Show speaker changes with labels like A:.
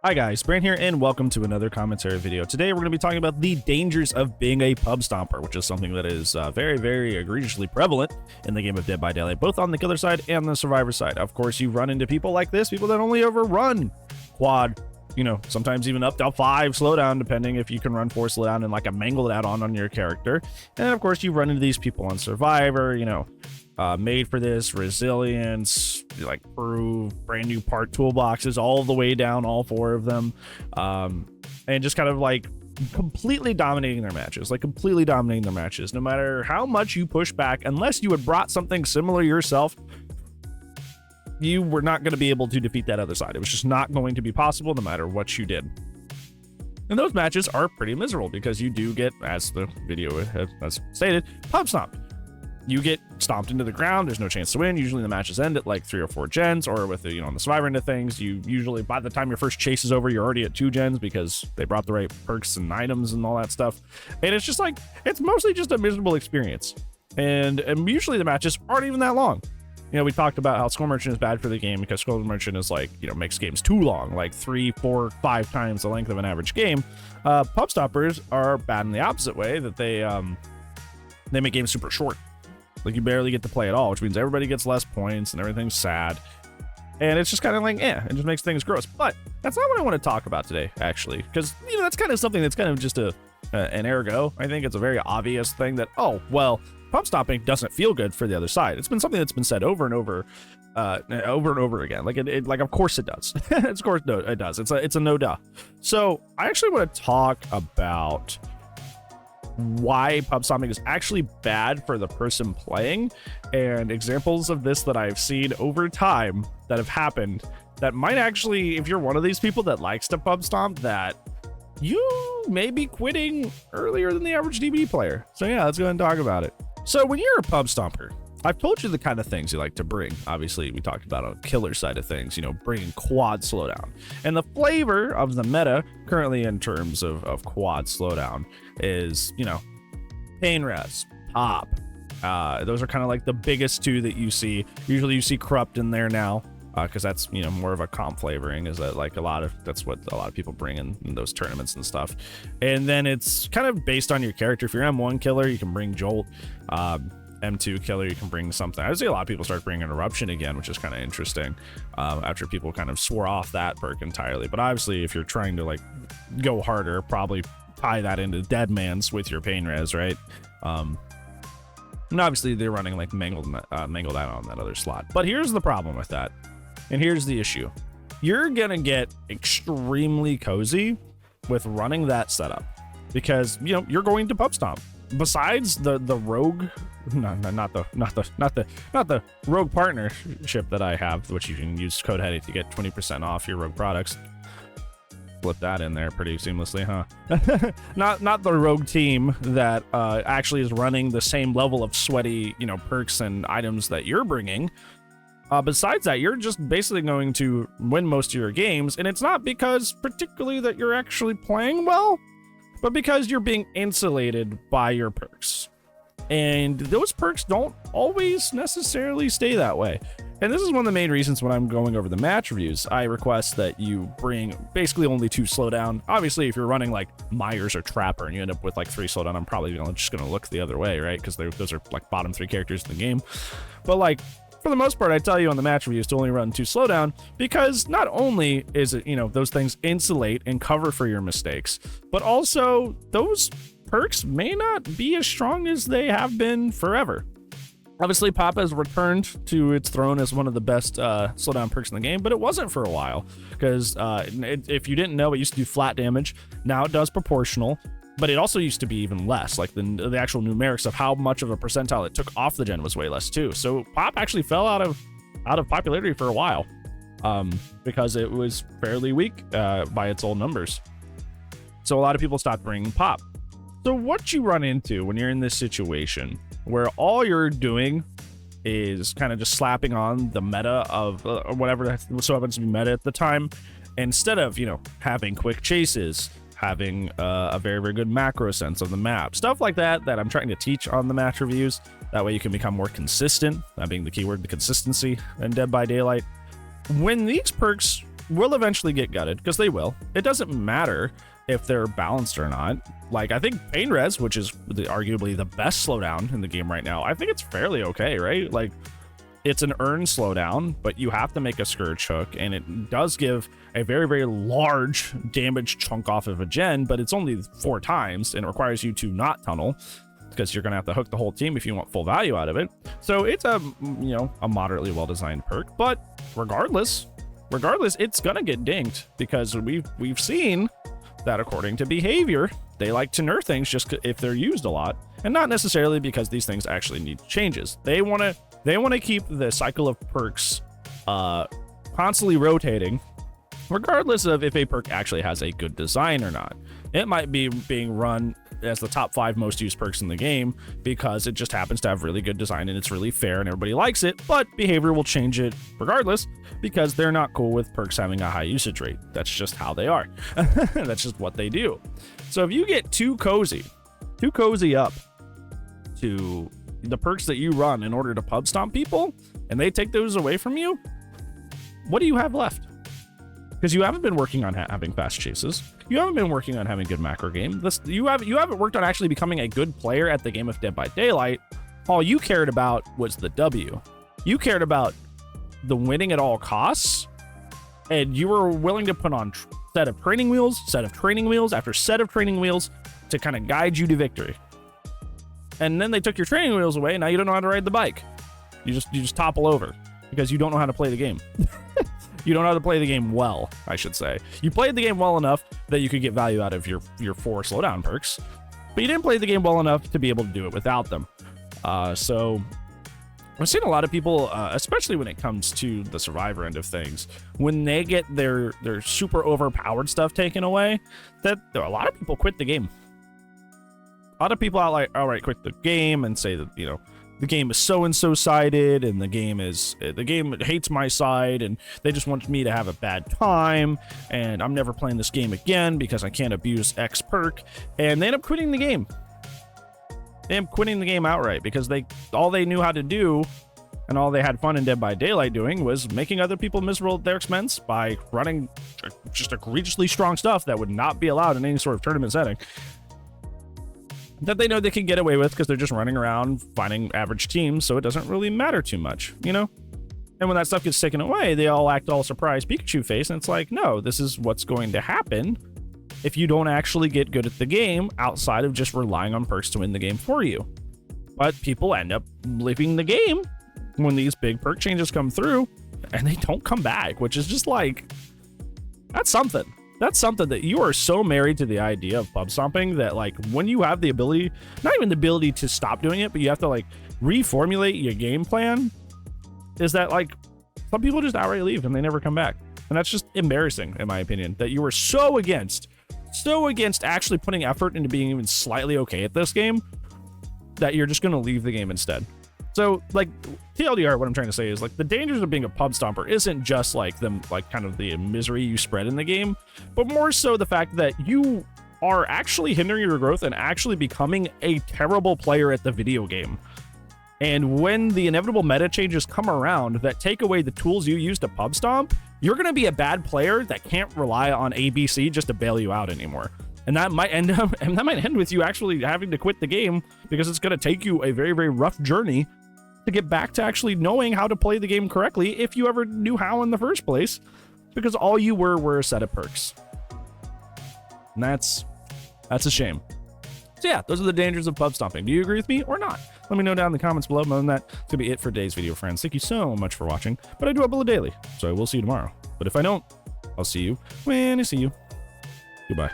A: Hi guys, Brand here and welcome to another commentary video. Today we're going to be talking about the dangers of being a pub stomper, which is something that is very egregiously prevalent in the game of Dead by Daylight, both on the killer side and the survivor side. Of course, you run into people like this, people that only overrun quad, sometimes even up to 5 slowdown, depending if you can run 4 slowdown and like a mangled add-on on your character. And of course, you run into these people on survivor, made for this, resilience, like prove, brand new part toolboxes all the way down, all 4 of them, and just kind of like completely dominating their matches, no matter how much you push back. Unless you had brought something similar yourself, you were not going to be able to defeat that other side. It was just not going to be possible no matter what you did. And those matches are pretty miserable because you do get, as the video has stated, pub stomped. You get stomped into the ground. There's no chance to win. Usually the matches end at like 3 or 4 gens, or with the, on the survivor end of things, you usually, by the time your first chase is over, you're already at 2 gens because they brought the right perks and items and all that stuff. And it's just like, it's mostly just a miserable experience. And usually the matches aren't even that long. We talked about how Skull Merchant is bad for the game because Skull Merchant is like, makes games too long, like 3, 4, 5 times the length of an average game. Pub stoppers are bad in the opposite way, that they make games super short. Like, you barely get to play at all, which means everybody gets less points and everything's sad. And it's just kind of like, it just makes things gross. But that's not what I want to talk about today, actually. Because, that's kind of something that's kind of just an ergo. I think it's a very obvious thing that, pub stomping doesn't feel good for the other side. It's been something that's been said over and over again. Like, of course it does. Of course, no, it does. It's a no duh. So I actually want to talk about why pub stomping is actually bad for the person playing, and examples of this that I've seen over time that have happened that might actually, if you're one of these people that likes to pub stomp, that you may be quitting earlier than the average DBD player. So yeah, let's go ahead and talk about it. So when you're a pub stomper, I've told you the kind of things you like to bring. Obviously, we talked about on the killer side of things, bringing quad slowdown. And the flavor of the meta currently in terms of quad slowdown is, pain res, pop. Those are kind of like the biggest 2 that you see. Usually you see corrupt in there now, because that's, more of a comp flavoring, is that like that's what a lot of people bring in those tournaments and stuff. And then it's kind of based on your character. If you're M1 killer, you can bring Jolt. M2 killer, you can bring something. I see a lot of people start bringing Eruption again, which is kind of interesting, after people kind of swore off that perk entirely. But obviously, if you're trying to like go harder, probably tie that into Dead Man's with your pain res, right? And obviously they're running like mangled out on that other slot. But here's the problem with that, and here's the issue: you're gonna get extremely cozy with running that setup because you're going to pub stomp. Besides the rogue, not the rogue partnership that I have, which you can use code Heady to get 20% off your rogue products. Flip that in there pretty seamlessly, huh? not the rogue team that actually is running the same level of sweaty, perks and items that you're bringing. Besides that, you're just basically going to win most of your games, and it's not because particularly that you're actually playing well, but because you're being insulated by your perks. And those perks don't always necessarily stay that way. And this is one of the main reasons when I'm going over the match reviews, I request that you bring basically only 2 slowdown. Obviously, if you're running like Myers or Trapper and you end up with like 3 slowdown, I'm probably just going to look the other way, right? Because those are like bottom 3 characters in the game. But like, for the most part, I tell you on the match reviews to only run 2 slowdown, because not only is it, those things insulate and cover for your mistakes, but also those perks may not be as strong as they have been forever. Obviously, Pop has returned to its throne as one of the best slowdown perks in the game, but it wasn't for a while, because if you didn't know, it used to do flat damage. Now it does proportional. But it also used to be even less, like the actual numerics of how much of a percentile it took off the gen was way less too. So Pop actually fell out of popularity for a while, because it was fairly weak by its old numbers. So a lot of people stopped bringing Pop. So what you run into when you're in this situation where all you're doing is kind of just slapping on the meta of whatever so happens to be meta at the time, instead of having quick chases, having a very good macro sense of the map, stuff like that I'm trying to teach on the match reviews. That way you can become more consistent, that being the keyword, the consistency in Dead by Daylight. When these perks will eventually get gutted, because they will. It doesn't matter if they're balanced or not. Like, I think Pain Res, which is arguably the best slowdown in the game right now, I think it's fairly okay, right? Like, it's an earned slowdown, but you have to make a Scourge Hook, and it does give a very, very large damage chunk off of a gen, but it's only 4 times, and it requires you to not tunnel, because you're going to have to hook the whole team if you want full value out of it. So it's a, you know, a moderately well-designed perk, but regardless, it's going to get dinged, because we've seen that according to behavior, they like to nerf things just if they're used a lot, and not necessarily because these things actually need changes. They want to keep the cycle of perks constantly rotating, regardless of if a perk actually has a good design or not. It might be being run as the top 5 most used perks in the game because it just happens to have really good design and it's really fair and everybody likes it, but behavior will change it regardless because they're not cool with perks having a high usage rate. That's just how they are. That's just what they do. So if you get too cozy up to the perks that you run in order to pub stomp people, and they take those away from you, what do you have left? Because you haven't been working on having fast chases. You haven't been working on having good macro game. You haven't worked on actually becoming a good player at the game of Dead by Daylight. All you cared about was the W. You cared about the winning at all costs, and you were willing to put on set of training wheels after set of training wheels to kind of guide you to victory. And then they took your training wheels away, and now you don't know how to ride the bike. You just topple over because you don't know how to play the game. You don't know how to play the game well, I should say. You played the game well enough that you could get value out of your 4 slowdown perks, but you didn't play the game well enough to be able to do it without them. So I've seen a lot of people, especially when it comes to the survivor end of things, when they get their super overpowered stuff taken away, that a lot of people quit the game. A lot of people outright quit the game and say that, you know, the game is so-and-so sided, and the game hates my side, and they just want me to have a bad time, and I'm never playing this game again because I can't abuse X perk, and they end up quitting the game. They end up quitting the game outright because all they knew how to do, and all they had fun in Dead by Daylight doing, was making other people miserable at their expense by running just egregiously strong stuff that would not be allowed in any sort of tournament setting, that they know they can get away with because they're just running around finding average teams, so it doesn't really matter too much, you know? And when that stuff gets taken away, they all act all surprised Pikachu face, and it's like, no, this is what's going to happen if you don't actually get good at the game outside of just relying on perks to win the game for you. But people end up leaving the game when these big perk changes come through, and they don't come back, which is just like, that's something. That's something that you are so married to the idea of pub stomping that, like, when you have the ability, not even the ability to stop doing it, but you have to, like, reformulate your game plan, is that, like, some people just outright leave and they never come back. And that's just embarrassing, in my opinion, that you were so against actually putting effort into being even slightly okay at this game that you're just going to leave the game instead. So, like, TLDR, what I'm trying to say is, like, the dangers of being a pub stomper isn't just, like, kind of the misery you spread in the game, but more so the fact that you are actually hindering your growth and actually becoming a terrible player at the video game. And when the inevitable meta changes come around that take away the tools you use to pub stomp, you're going to be a bad player that can't rely on ABC just to bail you out anymore. And that might end with you actually having to quit the game because it's going to take you a very, very rough journey to get back to actually knowing how to play the game correctly, if you ever knew how in the first place, because all you were a set of perks. And that's a shame. So yeah, those are the dangers of pub stomping. Do you agree with me or not? Let me know down in the comments below. Other than that, it's gonna be it for today's video, friends. Thank you so much for watching, but I do upload daily, so I will see you tomorrow. But if I don't, I'll see you when I see you. Goodbye.